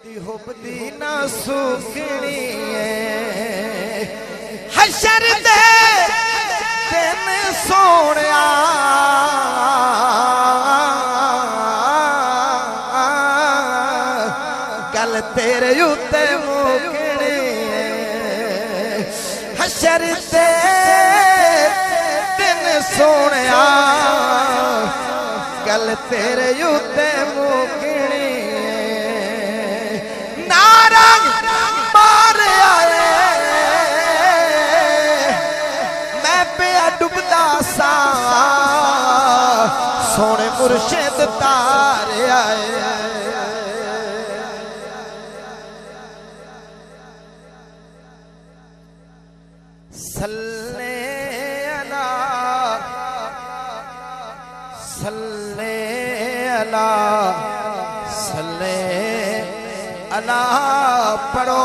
हुबदी ना सुखनी हशर दे दिन सोनिया गल तेरे उत्ते मुकनी हशर दे दिन सोनिया गल तेरे उत्ते मुकनी डुबदा सा सोने मुर्शिद तार आए सल्ले अला सल्ले अला सल्ले अला पढ़ो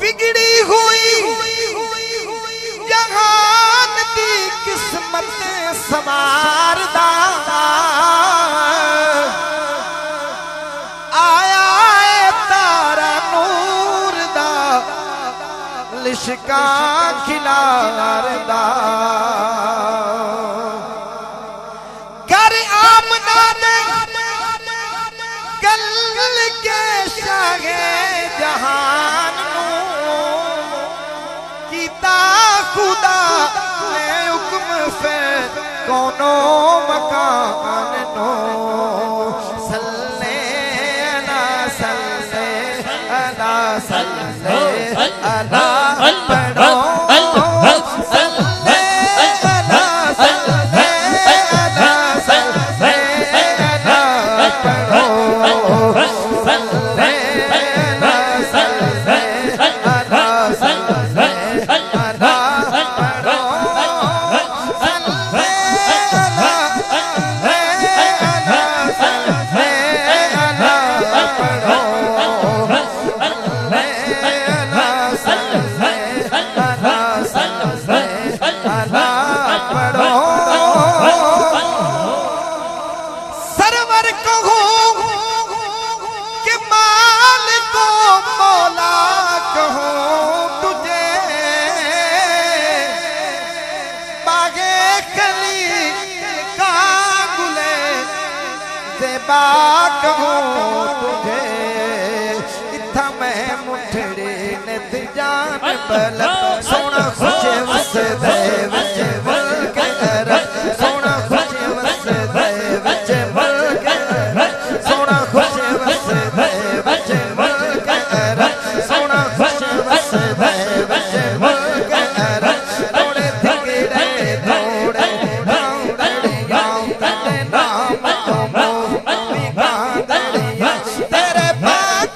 बिगड़ी हुई जहान की किस्मत संवारदा आया है तारा नूर दा लिशका खिलारदा कर आमना दे गल के शाहे जहान खुदा ने हुक्म से कोनो मकान नो सल्ले अला सल्ले अला सल्ले अला पढ़ो सल्ले अला सल्ले अला सल्ले अला पढ़ो सल्ले अला सल्ले अला सल्ले कहूँ तुझे इत्था मैं मुठड़ी ने जान बल सोना खुश वस दे वच बल कर सोना खुश वस दे वच बल कर सोना खुश वस दे वच बल कर सोना खुश वस दे वच बल कर थोड़े थिगड़े थोड़े गांदड़ियां तेरे नाम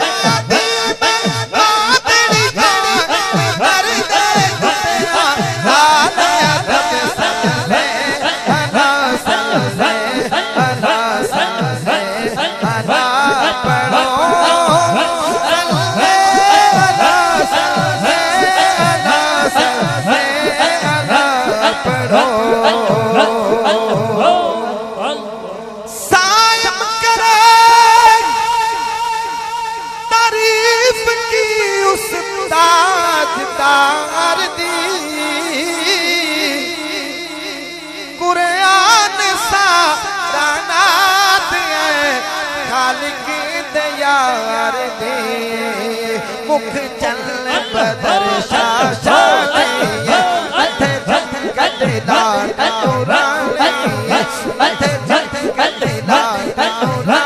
कुरान सारा नात खालिक दयार दे मुख चल बदर शाशा मथे झट गडला टोरा मथे झट गडला टोरा